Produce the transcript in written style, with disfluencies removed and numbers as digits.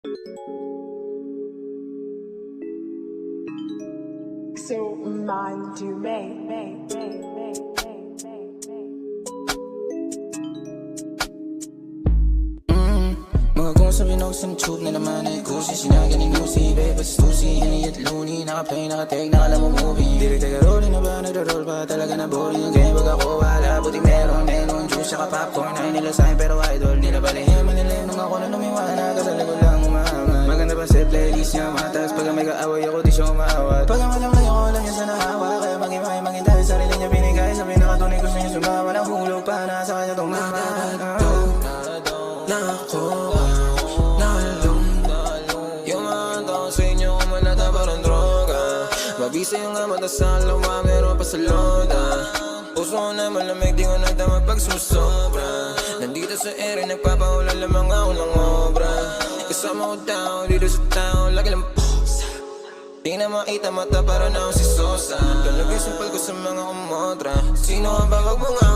So mind you may. Mga kung sabi na usang tube na naman ay kusi. Sinagaling musi, babe, susi. Hini at loony, naka-play, naka-take, nakala mo movie. Direct taga rolling na ba, nagro-roll ba? Talaga na boring yung game, wag ako wala. Buti meron, melon, juice, saka popcorn. Ay nila sa'kin pero idol, nila balihim. Manilim nung ako na lumiwana, kasali ko lang umahama. Maganda ba sa playlist niya, matas. Pag may kaaway ako, di siya umaawat. Pag malang lang ako, alam niya sa nahawa. Kaya maging maging dahil sarili niya binigay. Sabi nakatunay gusto niya sumawa. Nahulog pa na sa kanya tumama. Na ako yung mga tao sa inyo kumalata parang droga. Mabisa yung nga mata sa alawa, meron pa sa loda. Puso ko na malamig, di ko nagdama pag susobra. Nandito sa ere, nagpapaulan lamang ako ng obra. Kasama ko tao, dito sa tao, lagi lang posa. Di na makita mata, para na ako si Sosa. Talaga simpal ko sa mga kumotra. Sino ang babag mga